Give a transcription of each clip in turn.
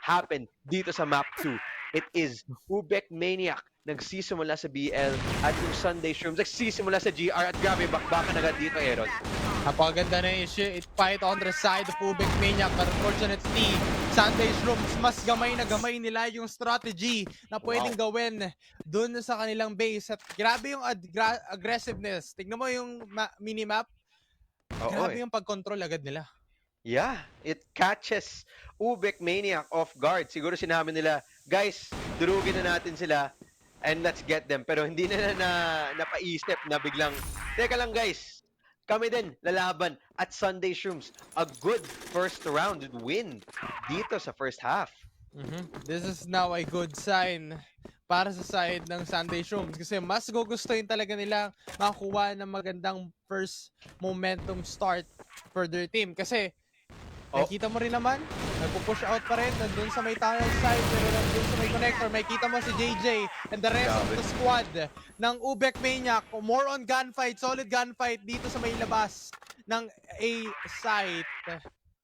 happen dito sa map 2. It is Ubek Maniac nagsisimula sa BL at yung Sunday Shrooms nagsisimula sa GR at grabe bakbakan agad dito, Aaron. Napakaganda na yung fight on the side of Ubek Maniac, but unfortunately, Sunday Shrooms, mas gamay na gamay nila yung strategy na pwedeng gawin dun sa kanilang base. At grabe yung aggressiveness. Tignan mo yung minimap, Oo grabe eh. yung pag-control agad nila. Yeah, it catches Ubek Maniac off guard. Siguro sinabi nila, guys, durugin na natin sila and let's get them. Pero hindi na napaisip na biglang, teka lang guys, kami din lalaban at Sunday Shrooms. A good first round win dito sa first half. This is now a good sign para sa side ng Sunday Shrooms kasi mas gugustuhin talaga nila makakuha ng magandang first momentum start for their team kasi nakikita mo rin naman, nagpo-push out pa rin nandun sa may tunnel side pero nandun sa may connector, makikita mo si JJ and the rest of the squad ng Ubek Maniac, more on gunfight, solid gunfight dito sa may labas ng A site.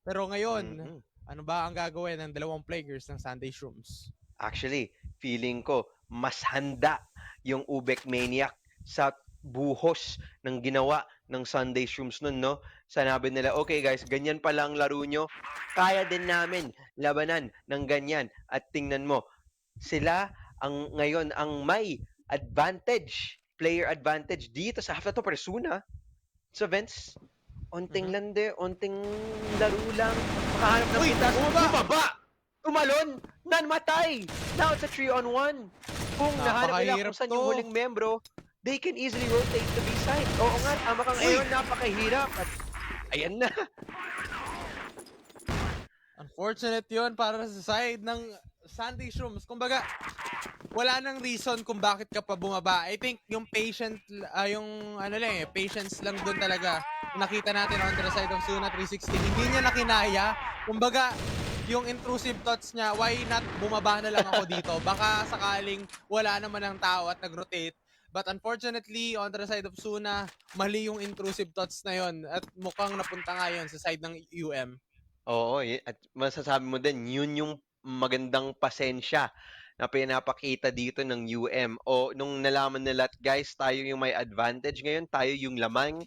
Pero ngayon, ano ba ang gagawin ng dalawang players ng Sunday Shrooms? Actually, feeling ko mas handa yung Ubek Maniac sa buhos ng ginawa ng Sunday Shrooms nun, no? Sanabi nila, okay guys, ganyan pala ang laro nyo. Kaya din namin labanan ng ganyan. At tingnan mo, sila ang ngayon ang may advantage, player advantage dito sa half na to. Persona sa Vince, onting lande, onting laro lang, makahanap ng pintas, bumaba! Tumalon! Namatay! Now it's a 3-on-1. Kung nahanap nila kung saan yung huling membro, they can easily rotate to B side. Oo nga, tama kang Aaron, napakahirap. At ayan na. Unfortunate yun para sa side ng Sunday Shrooms. Kumbaga, wala nang reason kung bakit ka pa bumaba. I think yung patience lang dun talaga. Nakita natin on the side of Suna 360. Hindi niya nakinaya. Kumbaga, yung intrusive thoughts niya, why not bumaba na lang ako dito? Baka sakaling wala naman ang tao at nag-rotate. But unfortunately, on the side of Suna, mali yung intrusive thoughts na yon at mukhang napunta nga yun sa side ng UM. Oo, at masasabi mo din, yun yung magandang pasensya na pinapakita dito ng UM. O nung nalaman nila, guys, tayo yung may advantage ngayon, tayo yung lamang,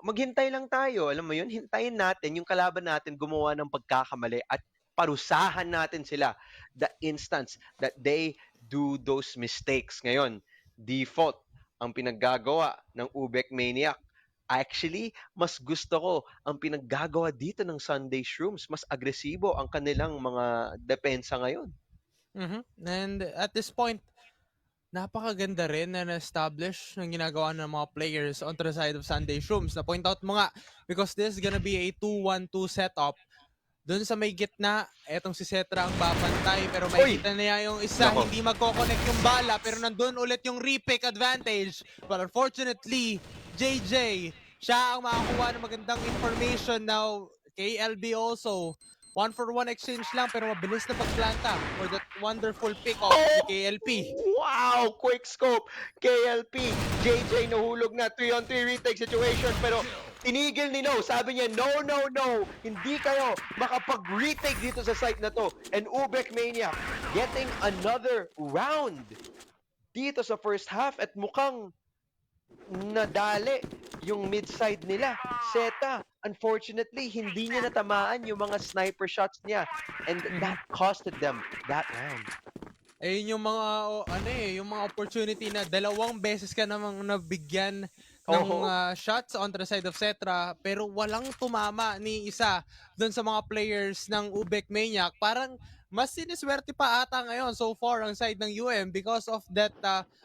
maghintay lang tayo. Alam mo yun, hintayin natin yung kalaban natin gumawa ng pagkakamali at parusahan natin sila the instance that they do those mistakes. Ngayon, default ang pinaggagawa ng Ubek Maniac. Actually, mas gusto ko ang pinaggagawa dito ng Sunday Shrooms. Mas agresibo ang kanilang mga depensa ngayon. And at this point, napakaganda rin na na-establish ng ginagawa ng mga players on the side of Sunday Shrooms. Na-point out mo nga, because this is gonna be a 2-1-2 setup. Doon sa may gitna, etong si Setra ang babantay, pero makikita niya yung isa, Nako. hindi magkoconnect yung bala, pero nandun ulit yung repick advantage. But unfortunately, JJ, siya ang makakuha ng magandang information now. KLB also, 1-for-1 exchange lang, pero mabilis na pagplanta for that wonderful pick of the KLP. Wow! Quick scope! KLP, JJ nahulog na 3-on-3 retake situation pero tinigil ni No. Sabi niya, no, no, no. Hindi kayo makapag-retake dito sa site na to. And Ubek Mania getting another round dito sa first half at mukhang nadali yung mid-side nila. Seta, unfortunately, hindi niya natamaan yung mga sniper shots niya. And that costed them that round. Ayun yung mga yung mga opportunity na dalawang beses ka namang nabigyan ng shots on the side of Setra pero walang tumama ni isa doon sa mga players ng Ubek Maniac. Parang mas siniswerte pa ata ngayon so far ang side ng UM because of that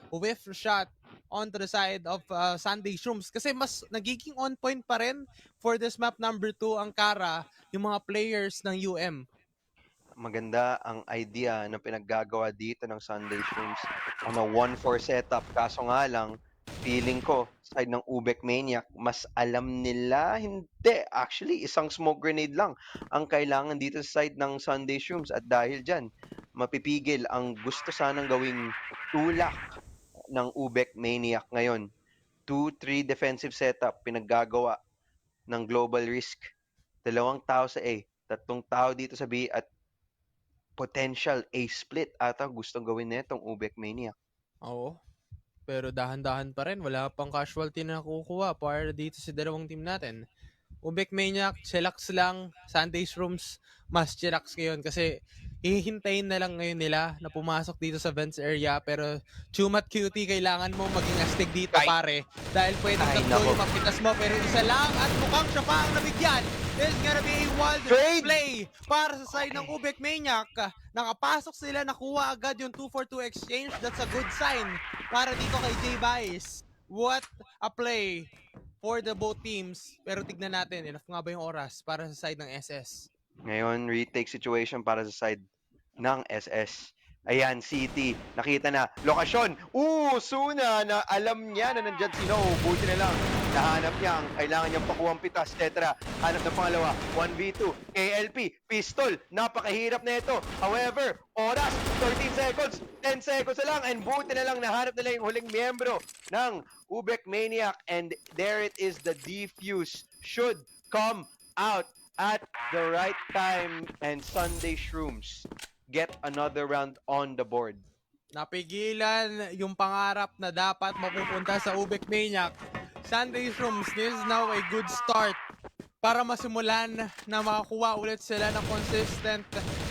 whiff shot on the side of Sunday Shrooms kasi mas nagiging on point pa rin for this map number 2 ang Kara yung mga players ng UM. Maganda ang idea na pinaggagawa dito ng Sunday Shrooms on a 1-4 setup. Kaso nga lang, feeling ko, side ng Ubek Maniac, mas alam nila, hindi. Actually, isang smoke grenade lang ang kailangan dito sa side ng Sunday Shrooms. At dahil dyan, mapipigil ang gusto sanang gawing tulak ng Ubek Maniac ngayon. 2-3 defensive setup, pinaggagawa ng Global Risk. 2 tao sa A, 3 tao dito sa B, at potential A-split ata gustong gawin nitong Ubek Maniac. Oo. Pero dahan-dahan pa rin. Wala pang casualty na nakukuha para dito sa dalawang team natin. Ubek Maniac, chillax lang. Sunday's Rooms, mas chillax ngayon kasi hihintayin na lang ngayon nila na pumasok dito sa vents area. Pero Chumat QT, kailangan mo maging astig dito, Ay. pare. Dahil pwedeng Ay, tatlo nako. yung mapitas mo, pero isa lang at mukhang siya pa ang nabigyan. There's gonna be a wild Trade! play para sa side ng Ubek Maniac. Nakapasok sila, nakuha agad yung 2-for-2 exchange. That's a good sign para dito kay J-Vice. What a play for the both teams. Pero tignan natin, enough nga ba yung oras para sa side ng SS? Ngayon, retake situation para sa side ng SS. Ayan, City. Nakita na. Lokasyon. Suna na alam niya na nandyan si No. Buti na lang. Nahanap niya ang kailangan niyang pakuwang pitas. Tetra. Hanap ng pangalawa. 1v2. KLP. Pistol. Napakahirap na ito. However, oras. 13 seconds. 10 seconds na lang. And buti na lang nahanap nila yung huling miyembro ng Ubek Maniac. And there it is. The defuse should come out at the right time, and Sunday Shrooms get another round on the board. Napigilan yung pangarap na dapat mapupunta sa Ubek Maniac. Sunday's Rooms, this is now a good start para masimulan na makakuha ulit sila ng consistent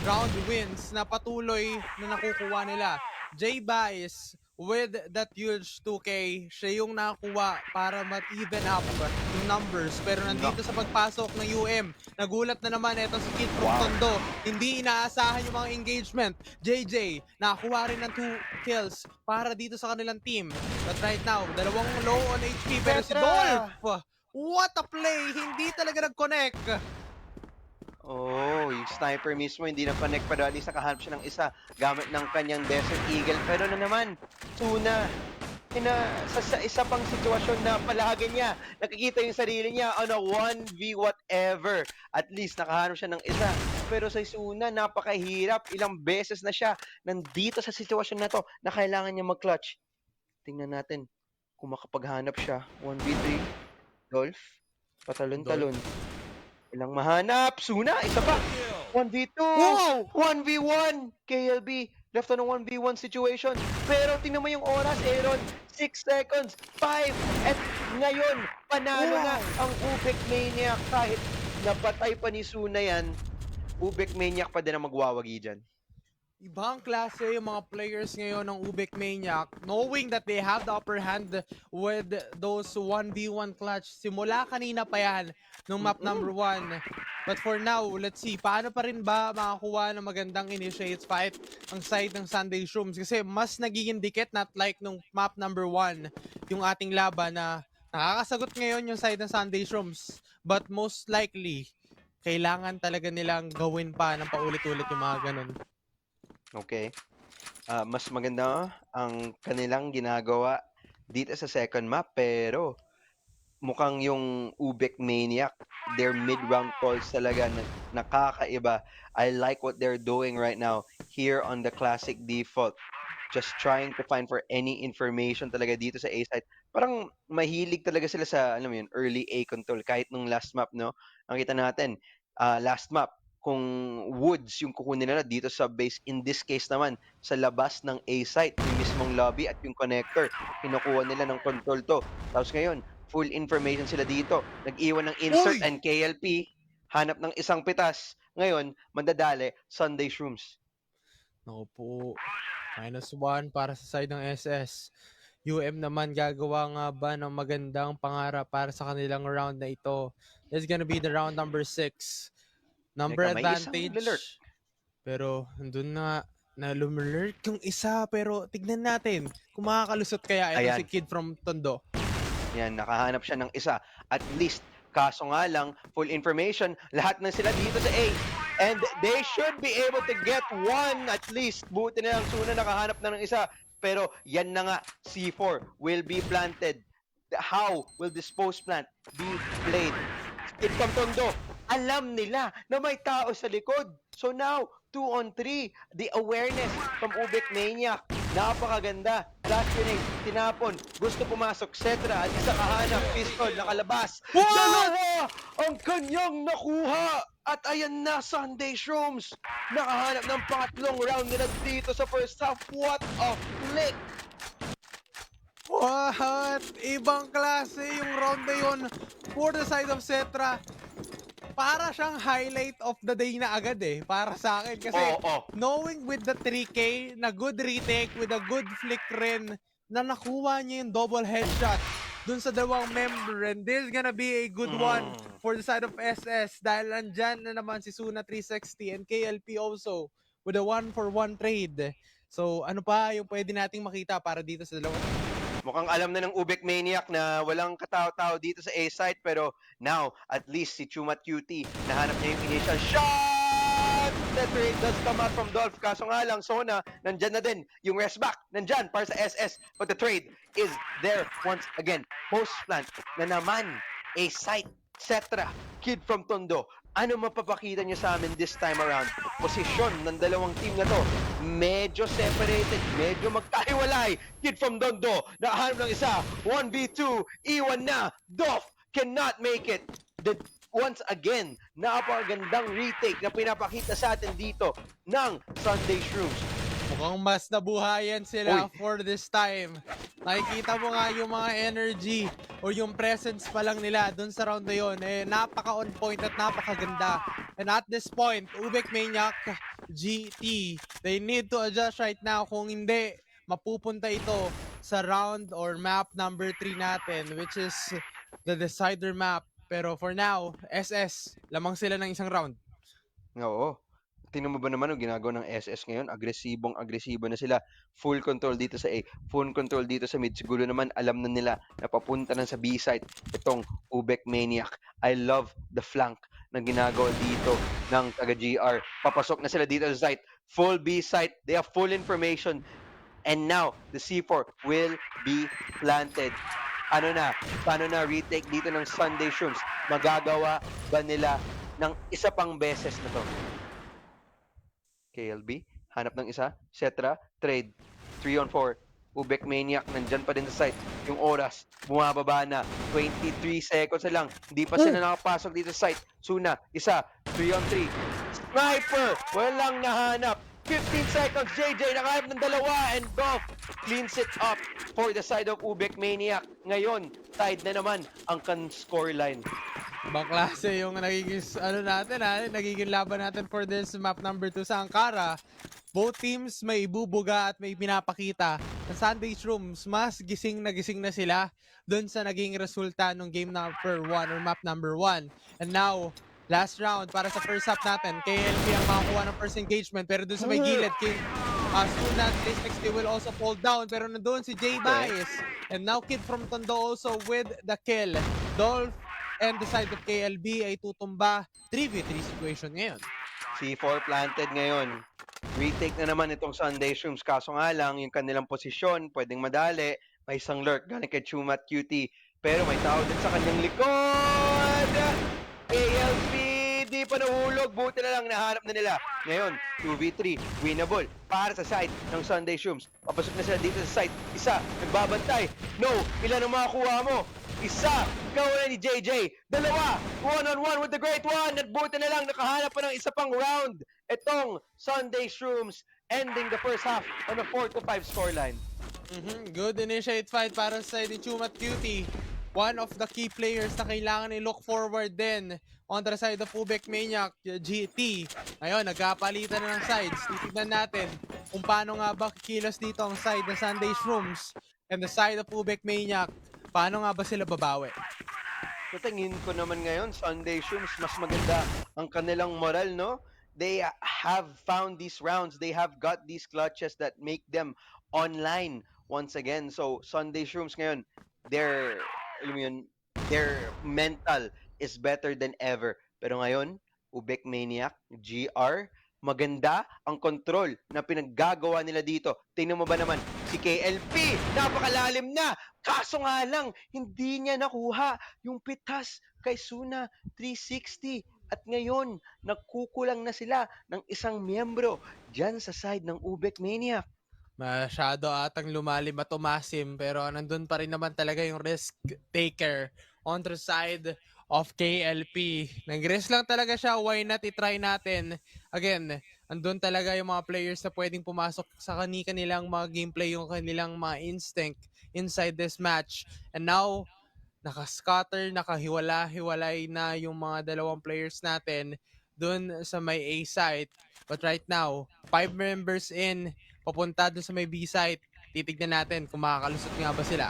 round wins na patuloy na nakukuha nila. J-Bice with that huge 2K, siya yung nakakuha para mat-even up yung numbers. Pero nandito sa pagpasok ng UM, nagulat na naman ito si Kid from Tondo. Hindi inaasahan yung mga engagement. JJ, nakakuha rin ng 2 kills para dito sa kanilang team. But right now, dalawang low on HP. Pero si Dolph, what a play! Hindi talaga nag-connect. Oh, yung sniper mismo hindi na connect pa dahil nakahanap siya ng isa gamit ng kanyang Desert Eagle. Pero na naman, Suna, sa isa pang sitwasyon na palagi niya, nakikita yung sarili niya on a 1v whatever. At least nakahanap siya ng isa. Pero sa Suna, napakahirap. Ilang beses na siya nandito sa sitwasyon na to na kailangan niya mag-clutch. Tingnan natin kung makapaghanap siya. 1v3, Dolph, patalon-talon. Ilang mahanap. Suna, isa pa. 1v2. Wow! 1v1. KLB, left on a 1v1 situation. Pero tingnan mo yung oras, Aaron. 6 seconds. 5. At ngayon, panalo na ang Ubek Maniac. Kahit napatay pa ni Suna yan, Ubek Maniac pa din ang magwawagi dyan. Ibang klase yung mga players ngayon ng Ubek Maniac, knowing that they have the upper hand with those 1v1 clutch. Simula kanina pa yan nung map number 1. But for now, let's see, paano pa rin ba makakuha ng magandang initiates fight ang side ng Sunday Shrooms? Kasi mas nagiging dikit, not like nung map number 1, yung ating laban na nakakasagot ngayon yung side ng Sunday Shrooms. But most likely, kailangan talaga nilang gawin pa ng paulit-ulit yung mga ganun. Okay. Mas maganda ang kanilang ginagawa dito sa second map, pero mukhang yung Ubek Maniac, their mid-round calls talaga nakakaiba. I like what they're doing right now here on the classic default. Just trying to find for any information talaga dito sa A site. Parang mahilig talaga sila sa, alam mo yun, early A control. Kahit nung last map, no? Nakita natin, last map, kung woods yung kukunin nila dito sa base. In this case naman, sa labas ng A site, yung mismong lobby at yung connector, kinukuha nila ng control to. Tapos ngayon, full information sila dito. Nag-iwan ng insert Uy! and KLP, hanap ng isang pitas. Ngayon, mandadali, Sunday Shrooms. Naku po. -1 para sa side ng SS. UM naman gagawa nga ba ng magandang pangarap para sa kanilang round na ito? It's gonna be the round number 6. Number Teka, may isang advantage. lurk. Pero andun na lumilurk yung isa. Pero tignan natin kung makakalusot kaya ito Ayan. si Kid from Tondo. Yan, nakahanap siya ng isa. At least, kaso nga lang, full information, lahat na sila dito sa A. And they should be able to get one at least. Buti na lang, Suna nakahanap na ng isa. Pero yan na nga, C4 will be planted. How will this post plant be played? Kid from Tondo, alam nila na may tao sa likod. So now, 2 on 3, the awareness from Ubek Maniac, napakaganda. Flash grenade, tinapon, gusto pumasok, Cetra, at isa kahanap, pistol, nakalabas. What? Dalawa ang kanyang nakuha At ayan na, Sunday Shrooms! Nakahanap ng pangatlong round nila dito sa first half. What a flick! What? Ibang klase yung round na yun for the side of Cetra. Para siyang highlight of the day na agad eh. Para sa akin. Kasi Oo. knowing with the 3K na good retake with a good flick rin na nakuha niya yung double headshot dun sa dalawang member, and this is gonna be a good one for the side of SS dahil nandyan na naman si Suna 360 and KLP also with a 1-for-1 trade. So ano pa yung pwede nating makita para dito sa dalawa? Mukhang alam na ng Ubek Maniac na walang katao-tao dito sa A-site, pero now, at least si Chumat QT, nahanap niya yung initial shot! The trade does come out from Dolph, kaso nga lang, Sona, nandyan na din. Yung rest back, nandyan para sa SS, but the trade is there once again. Post plant na naman, A-site, etc. Kid from Tondo, ano mapapakita niyo sa amin this time around? Posisyon ng dalawang team na to, medyo separated, medyo magkahiwalay. Kid from Tondo, nakahanap ng isa, 1v2, iwan na, Doff cannot make it. Once again, napakagandang retake na pinapakita sa atin dito ng Sunday Shrooms. Mukhang mas nabuhayan sila Uy. for this time. Nakikita mo nga yung mga energy o yung presence pa lang nila dun sa round na yun. Eh, napaka-on point at napakaganda. And at this point, Ubek Maniac, GT, they need to adjust right now. Kung hindi, mapupunta ito sa round or map number 3 natin, which is the decider map. Pero for now, SS, lamang sila ng isang round. Oo. Tingnan mo ba naman ang ginagawa ng SS ngayon? Agresibo na sila. Full control dito sa A. Full control dito sa mid. Siguro naman alam na nila na papunta na sa B site itong Ubek Maniac. I love the flank na ginagawa dito ng taga-GR. Papasok na sila dito sa site. Full B site. They have full information. And now, the C4 will be planted. Ano na? Paano na retake dito ng Sunday Shrooms? Magagawa ba nila ng isa pang beses na to? KLB, hanap ng isa, Cetra, trade, 3-on-4, Ubek Maniac, nandyan pa din sa site, yung oras, bumababa na, 23 seconds na lang, hindi pa sila nakapasok dito sa site, Suna, isa, 3-on-3, Sniper, walang nahanap, 15 seconds, JJ, nakahanap ng dalawa, and Goff cleans it up for the side of Ubek Maniac. Ngayon, tied na naman ang scoreline. Ibang klase yung nagiging nagiging laban natin for this map number 2 sa Ankara. Both teams may ibubuga at may pinapakita. Sa Sunday Shrooms, mas gising na sila dun sa naging resulta ng game number 1 or map number 1. And now, last round para sa first half natin, KLP ang makakuha ng first engagement, pero dun sa may gilid, Suna 360 will also fall down, pero nandun si J Bias. And now Kid from Tondo also with the kill. Dolph and the side of KLB ay tutumba 3v3 situation ngayon. C4 planted ngayon. Retake na naman itong Sunday Shrooms. Kaso nga lang, yung kanilang posisyon, pwedeng madali. May isang lurk galing kay Chumat QT. Pero may tao din sa kanyang likod! KLP, di pa nahulog. Buti na lang nahanap na nila. Ngayon, 2v3, winnable para sa side ng Sunday Shrooms. Papasok na sila dito sa side. Isa, nagbabantay. No, ilan ang makakuha mo? Isa, gawin ni JJ. Dalawa, one-on-one with the great one. At buti na lang, nakahanap pa ng isa pang round. Itong Sunday Shrooms ending the first half on a 4-5 scoreline. Good initiate fight para sa side ni Chumat Cutie. One of the key players na kailangan i-look forward din on the side of Ubek Maniac, GT. Ngayon, nagkapalitan na ng sides. Titignan natin kung paano nga ba kikilos dito ang side ng Sunday Shrooms and the side of Ubek Maniac. Paano nga ba sila babawi? Sa tingin ko naman ngayon, Sunday Shrooms, mas maganda ang kanilang moral, no? They have found these rounds. They have got these clutches that make them online once again. So, Sunday Shrooms ngayon, their mental is better than ever. Pero ngayon, Ubek Maniac, GR, maganda ang control na pinaggagawa nila dito. Tingnan mo ba naman, si KLP, napakalalim na. Kaso nga lang, hindi niya nakuha yung pitas kay Suna 360. At ngayon, nagkukulang na sila ng isang miyembro dyan sa side ng Ubek Maniac. Masyado atang lumalim at umasim, pero nandun pa rin naman talaga yung risk taker on the side of KLP. Nag-rest lang talaga siya, why not i-try natin. Again, andun talaga yung mga players na pwedeng pumasok sa kanilang mga gameplay, yung kanilang mga instinct inside this match. And now, naka-scatter, nakahiwala-hiwalay na yung mga dalawang players natin dun sa may A site. But right now, 5 members in, papunta dun sa may B site. Titignan natin kung makakalusot nga ba sila.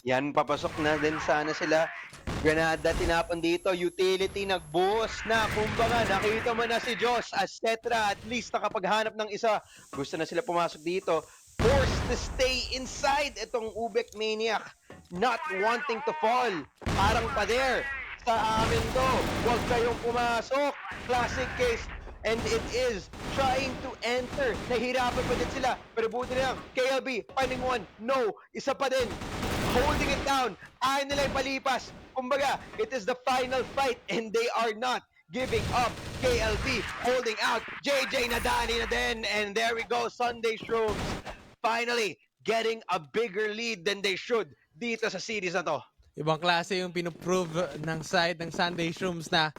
Yan, papasok na din sana sila. Granada tinapon dito, utility nagbuhos na. Kumbaga, nakita mo na si Josh, etc. At least nakapaghanap ng isa. Gusto na sila pumasok dito. Forced to stay inside itong Ubek Maniac. Not wanting to fall. Parang pader sa amin to. Huwag kayong pumasok. Classic case. And it is trying to enter. Nahirapan pa din sila. Pero buti na lang. KLB, finding one. No. Isa pa din. Holding it down. Ayaw nila ipalipas. Kumbaga, it is the final fight and they are not giving up. KLB holding out. JJ nadali na din. And there we go. Sunday Shrooms finally getting a bigger lead than they should dito sa series na to. Ibang klase yung pinuprove ng side ng Sunday Shrooms na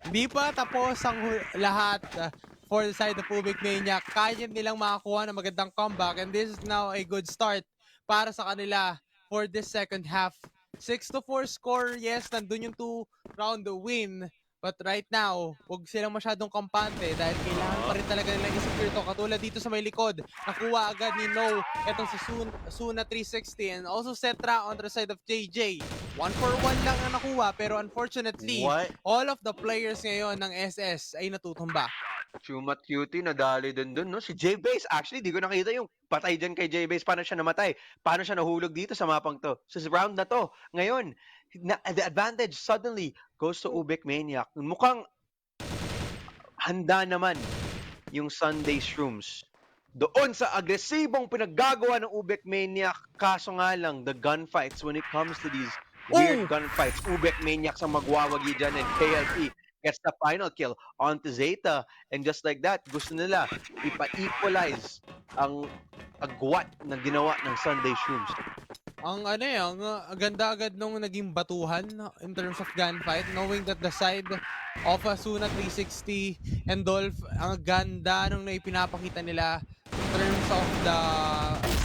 hindi pa tapos ang lahat for the side of Ubek Maniac. Kaya nilang makakuha ng magandang comeback and this is now a good start para sa kanila for this second half. 6-4 score, yes, nandun yung 2-round win. But right now, huwag silang masyadong kampante dahil kailangan pa rin talaga nilang i-secure to. Katulad dito sa may likod, nakuha agad ni No etong si Suna 360 and also Setra on the side of JJ. 1-for-1 lang ang nakuha pero unfortunately, What? all of the players ngayon ng SS ay natutumba. Chumat Cutie nadali din dun, no? Si J-Base, actually, di ko nakita yung patay dyan kay J-Base. Paano siya namatay? Paano siya nahulog dito sa mapang to? So, sa round na to, ngayon, the advantage suddenly goes to Ubek Maniac. Mukhang handa naman yung Sunday Shrooms doon sa agresibong pinaggagawa ng Ubek Maniac. Kaso nga lang, the gunfights, when it comes to these weird gunfights, Ubek Maniac ang magwawagi dyan and KLP gets the final kill onto Zeta. And just like that, gusto nila ipa-equalize ang agwat na ginawa ng Sunday Shrooms. Ang ang ganda agad nung naging batuhan in terms of gunfight, knowing that the side of Asuna 360 and Dolph, ang ganda nung naipinapakita nila in terms of the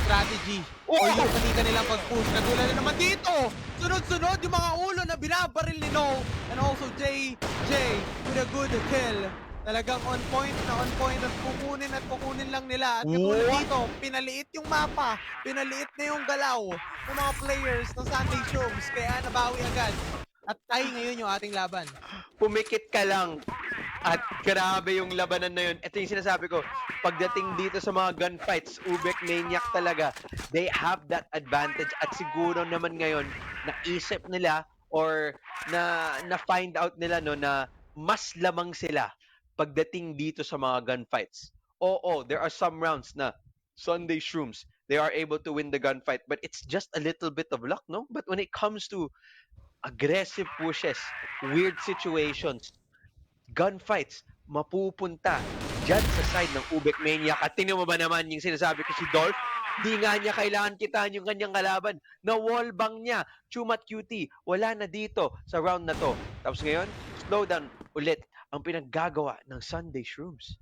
strategy or yung kanina nilang pag-push. Katulad na naman dito, sunod-sunod yung mga ulo na binabaril ni No and also JJ with a good kill. Talagang on point at kukunin lang nila. At katulad dito, pinaliit yung mapa, pinaliit na yung galaw ng mga players ng Sunday Shrooms, kaya nabawi agad. At tayo ngayon yung ating laban. Pumikit ka lang at grabe yung labanan na yun. Ito yung sinasabi ko, pagdating dito sa mga gunfights, Ubek Maniac talaga, they have that advantage at siguro naman ngayon, naisip nila or na find out nila no na mas lamang sila pagdating dito sa mga gunfights. Oo, there are some rounds na Sunday Shrooms, they are able to win the gunfight, but it's just a little bit of luck, no? But when it comes to aggressive pushes, weird situations, gunfights, mapupunta dyan sa side ng Ubek Maniac. At tingnan mo ba naman yung sinasabi ko si Dolph? Di nga niya kailangan kitaan yung kanyang kalaban. Na wallbang niya. Chumat Cutie, wala na dito sa round na to. Tapos ngayon, slow down ulit ang pinaggagawa ng Sunday Shrooms.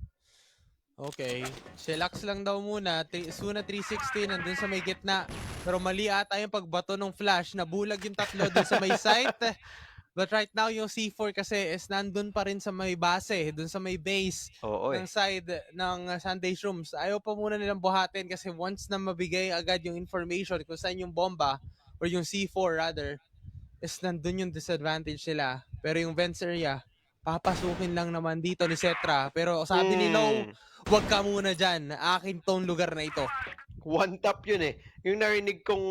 Okay, Shelax lang daw muna. Suna 360 nandun sa may gitna. Pero mali ata yung pagbato ng flash. Nabulag yung tatlo dun sa may site. But right now, yung C4 kasi is nandun pa rin sa may base, dun sa may base ng side ng Sunday Shrooms. Ayaw pa muna nilang buhatin kasi once na mabigay agad yung information kung saan yung bomba, or yung C4 rather, is nandun yung disadvantage nila. Pero yung vents area, papasukin lang naman dito ni Setra. Pero sabi ni No, wag ka muna dyan. Akin tong lugar na ito. One tap yun eh. Yung narinig kong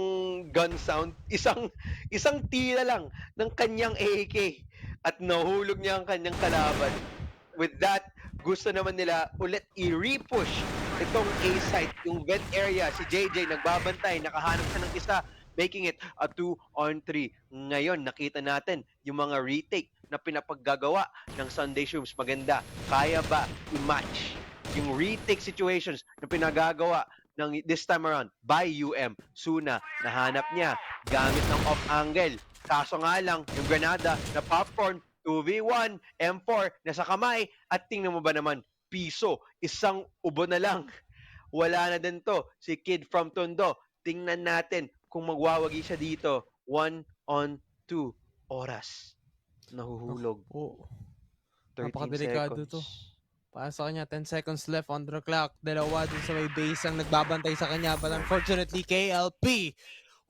gun sound, isang tira lang ng kanyang AK at nahulog niya ang kanyang kalaban. With that, gusto naman nila ulit i-repush itong A-site, yung vent area. Si JJ nagbabantay, nakahanap siya ng isa, making it a 2-on-3. Ngayon, nakita natin yung mga retake na pinapaggagawa ng Sunday Shrooms. Maganda. Kaya ba i-match yung retake situations na pinagagawa ng this time around by UM? Suna, nahanap niya gamit ng off angle. Kaso nga lang, yung Granada na popcorn, 2v1, M4, nasa kamay, at tingnan mo ba naman, piso, isang ubo na lang. Wala na din to. Si Kid from Tondo, tingnan natin kung magwawagi siya dito. 1-on-2 oras. Nahuhulog. Oh, 13 napakadelikado to. seconds. Para sa kanya, 10 seconds left on the clock. Dalawa dun sa may base ang nagbabantay sa kanya. But unfortunately, KLP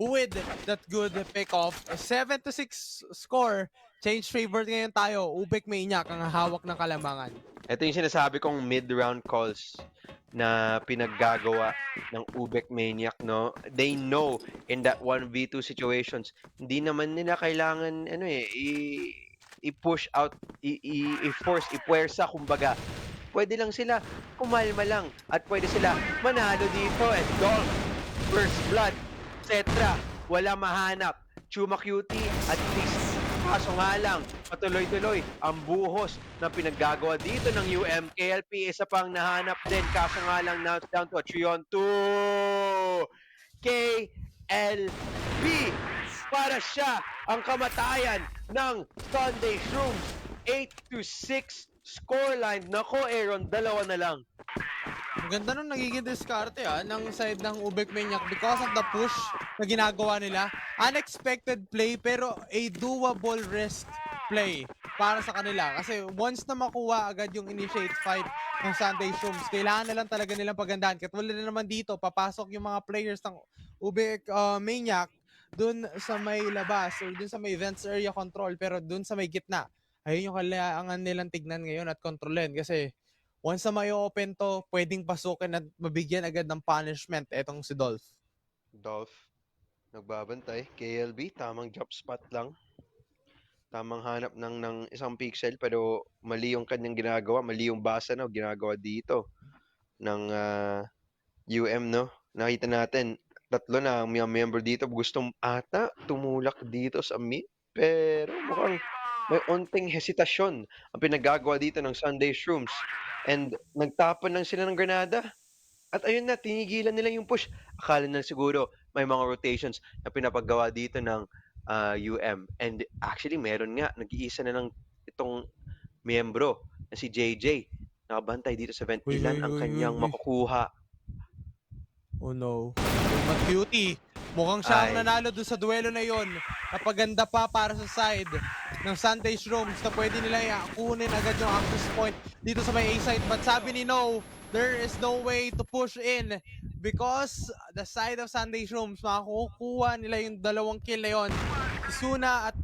with that good pick-off. 7-6 score. Change favorite ngayon tayo. Ubek Maniac ang hawak ng kalamangan. Ito yung sinasabi kong mid-round calls na pinaggagawa ng Ubek Maniac, no? They know in that 1v2 situations, hindi naman nila kailangan i-push out, i-force, i-puwersa, kumbaga. Pwede lang sila kumalma lang at pwede sila manalo dito and Dolph, First Blood, etc. Wala mahanap. Chuma Cutie at least. Kaso nga lang, patuloy-tuloy ang buhos na pinaggagawa dito ng KLP. Isa pang nahanap din. Kaso nga lang, now it's down to a 3-on-2. KLP para siya ang kamatayan ng Sunday Shrooms. 8-6 scoreline. Nako, Aaron, dalawa na lang. Ang ganda nung nagiging diskarte ng side ng Ubek Maniac because of the push na ginagawa nila. Unexpected play pero a doable risk play para sa kanila. Kasi once na makuha agad yung initiate fight ng Sunday Shrooms, kailangan na lang talaga nilang pagandahan. Katulad na naman dito, papasok yung mga players ng Ubek Maniac dun sa may labas or dun sa may events area control pero dun sa may gitna. Ayun yung kailangan nilang tignan ngayon at kontrolin kasi once na may open to, pwedeng pasukin at mabigyan agad ng punishment etong si Dolph. Dolph, nagbabantay. KLB, tamang jump spot lang. Tamang hanap ng isang pixel pero mali yung kanyang ginagawa. Mali yung basa na ginagawa dito ng no? Nakita natin, tatlo na ang mga member dito gustong ata tumulak dito sa mid. Pero mukhang may onting hesitasyon ang pinagagawa dito ng Sunday Shrooms. And nagtapon lang sila ng granada. At ayun na, tinigilan nila yung push. Akala na siguro may mga rotations na pinapagawa dito ng And actually, meron nga, nag-iisa na lang itong miyembro na si JJ. Nakabantay dito sa vent. Uy, Ilan uy, ang uy, kanyang uy, uy. makukuha? Oh no. Yung Cutie, mukhang siya ang Ay. nanalo dun sa duelo na yon. Napaganda pa para sa side ng Sunday Shrooms na pwede nila kunin agad yung access point dito sa may A-side. But sabi ni No, there is no way to push in because the side of Sunday Shrooms, makakukuha nila yung dalawang kill na yon. Si Suna at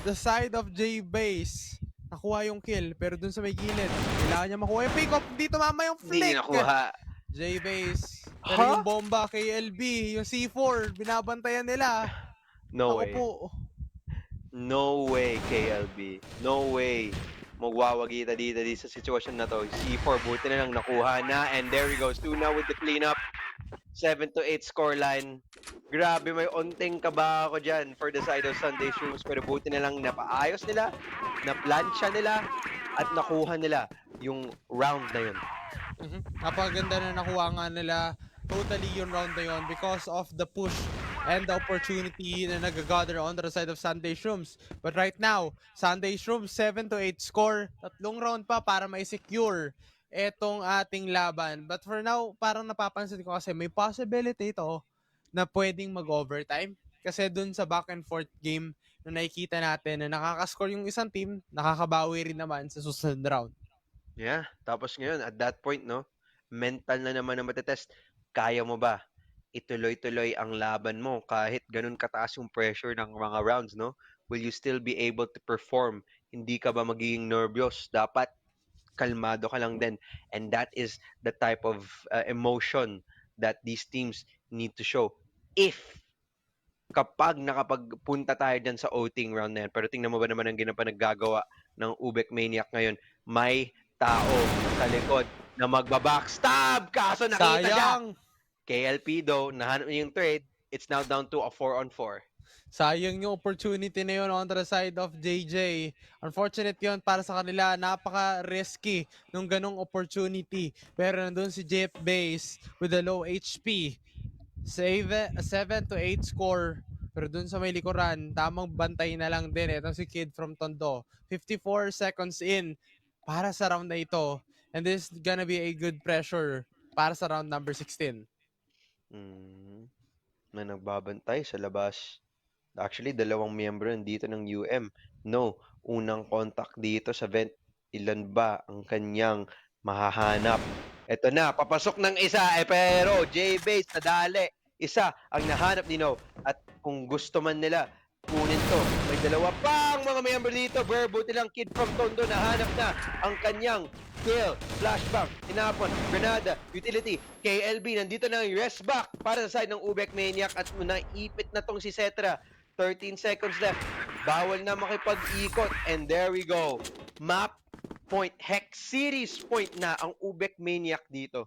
the side of J-Base, nakuha yung kill pero dun sa may gilid, kailangan niya makuha yung pick-up. Dito mama yung Hindi flick. niya nakuha. J-Base. Pero Huh? yung bomba kay LB, yung C4, binabantayan nila. No Ako way. po. No way, KLB. No way. Magwawagita dito sa sitwasyon na to. C4, buti na lang nakuha na. And there he goes. 2 now with the cleanup. 7-8 scoreline. Grabe, may onting kaba ako dyan for the side of Sunday Shrooms. Pero buti na lang napaayos nila, naplansya nila, at nakuha nila yung round na yun. Napaganda na nakuha nga nila totally yung round na yun because of the push and the opportunity na nag-gather on the side of Sunday Shrooms. But right now, Sunday Shrooms 7-8 score. Tatlong round pa para ma-secure etong ating laban. But for now, parang napapansin ko kasi may possibility ito na pwedeng mag-overtime. Kasi dun sa back and forth game na nakikita natin na nakakascore yung isang team, nakakabawi rin naman sa susunod round. Yeah, tapos ngayon, at that point, no, mental na naman na matetest. Kaya mo ba ituloy-tuloy ang laban mo kahit ganun kataas yung pressure ng mga rounds, no? Will you still be able to perform? Hindi ka ba magiging nervyos? Dapat kalmado ka lang din. And that is the type of emotion that these teams need to show. Kapag nakapagpunta tayo dyan sa outing round na yan, pero tingnan mo ba naman ang ginapanagagawa ng Ubek Maniac ngayon? May tao sa likod na magbabackstab! Kaso nakita niya! Sayang! KLP though, nahanap niya yung trade. It's now down to a 4-on-4. Sayang yung opportunity na yun on the side of JJ. Unfortunate yun para sa kanila. Napaka-risky nung ganong opportunity. Pero nandun si Jeff Base with a low HP. Save a 7-8 score Pero dun sa may likuran, tamang bantay na lang din itong si Kid from Tondo. 54 seconds in para sa round na ito. And this is gonna be a good pressure para sa round number 16. Hmm, may nagbabantay sa labas. Actually, dalawang miyembro dito ng UM. No, unang contact dito sa vent. Ilan ba ang kanyang mahahanap? Eto na, papasok ng isa, pero J-Base nadali. Isa ang nahanap ni No. At kung gusto man nila, kunin to. May dalawa pang mga miyembro dito. Verbo nilang Kid from Tondo, nahanap na ang kanyang kill, flashback, tinapon, granada, utility, KLB, nandito na yung rest back para sa side ng Ubek Maniac at naipit na tong si Cetra. 13 seconds left. Bawal na makipag-ikot. And there we go. Map point, Hex series point na ang Ubek Maniac dito.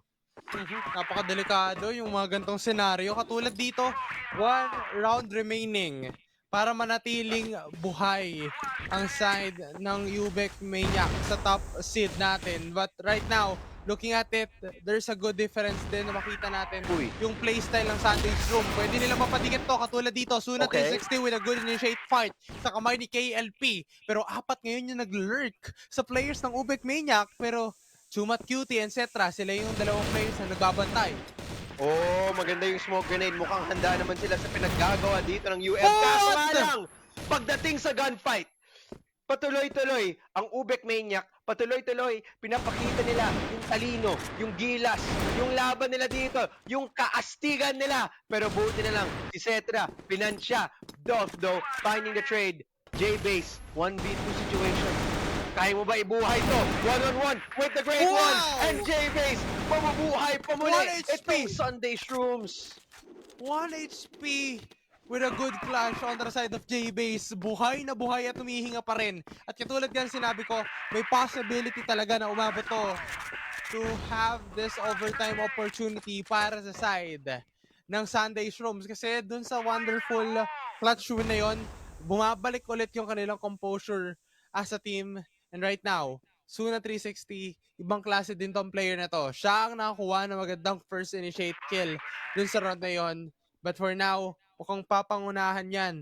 Napakadelikado yung mga gantong senaryo. Katulad dito, 1 round remaining para manatiling buhay ang side ng Ubek Maniac sa top seed natin. But right now, looking at it, there's a good difference din na makita natin Uy. yung playstyle ng Sunday's Room. Pwede nila mapadikit to katulad dito. Suna Okay. 360 with a good initiate fight sa kamay ni KLP. Pero apat ngayon yung nag-lurk sa players ng Ubek Maniac. Pero Chumat Cutie and Cetra, sila yung dalawang players na nagbabantay. Oh, maganda yung smoke grenade. Mukhang handa naman sila sa pinaggagawa dito ng UM. What? Kaso nga lang, pagdating sa gunfight, patuloy-tuloy ang Ubek Maniac, patuloy-tuloy pinapakita nila yung talino, yung gilas, yung laban nila dito, yung kaastigan nila. Pero buti na lang, si Cetra, pinansya, Dolph finding the trade, J-Base, 1v2 situation. Kaya mo ba ibuhay to? 1-on-1 with the great Wow! one, and J-Base, mabubuhay pa muli. 1 HP. Itong Sunday Shrooms. 1 HP with a good clash on the side of J-Base. Buhay na buhay at humihinga pa rin. At katulad nga sinabi ko, may possibility talaga na umabot to have this overtime opportunity para sa side ng Sunday Shrooms. Kasi dun sa wonderful clutch win na yon, bumabalik ulit yung kanilang composure as a team. And right now, Suna 360, ibang klase din tong player na to. Siya ang nakakuha ng magandang first initiate kill dun sa round na yon. But for now, mukhang papangunahan yan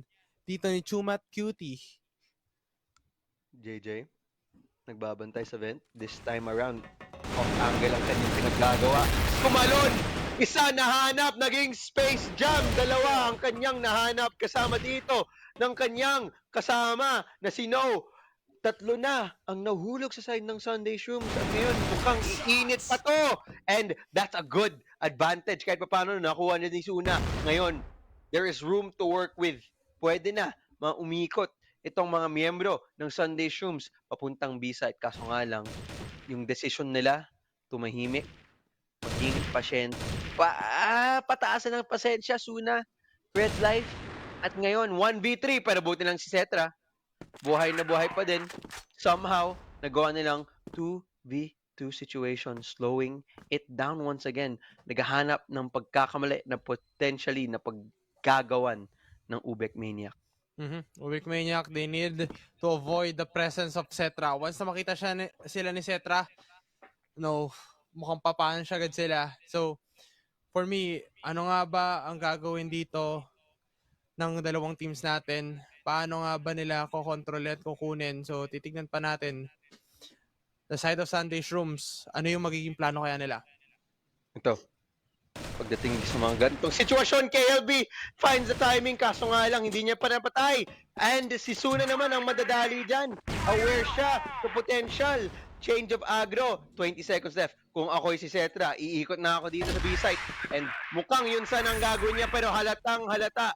dito ni Chumat Cutie. JJ, nagbabantay sa vent. This time around, off-angle ang kanyang pinaggagawa. Kumalon! Isa nahanap, naging space jam. Dalawa ang kanyang nahanap kasama dito ng kanyang kasama na si No. Tatlo na ang nahulog sa side ng Sunday Shrooms. At ngayon, mukhang iinit pa to. And that's a good advantage. Kahit pa paano, nakuha niya ni Suna. Ngayon, there is room to work with. Pwede na maumikot itong mga miyembro ng Sunday Shrooms papuntang B-side. Kaso nga lang, yung decision nila, tumahimik, maging pasyente. Pataasan ng pasensya, Suna, Red Life. At ngayon, 1v3, pero buti lang si Cetra. Buhay na buhay pa din. Somehow, nagawa nilang 2v2 situation, slowing it down once again. Naghahanap ng pagkakamali na potentially na paggagawan ng Ubek Maniac. Ubek Maniac, they need to avoid the presence of Cetra. Once na makita sila ni Cetra, no, mukhang papaan siya agad sila. So, for me, ano nga ba ang gagawin dito ng dalawang teams natin? Paano nga ba nila kukontrol at kukunin? So, titignan pa natin. The side of Sunday Shrooms, ano yung magiging plano kaya nila? Ito, pagdating sa mga ganitong sitwasyon, KLB finds the timing, kaso nga lang, hindi niya pa napatay. And si Suna naman ang madadali dyan. Aware siya sa potential. Change of aggro, 20 seconds left. Kung ako'y si Cetra, iikot na ako dito sa B-site. And mukhang yun sana ang gagawin niya, pero halatang halata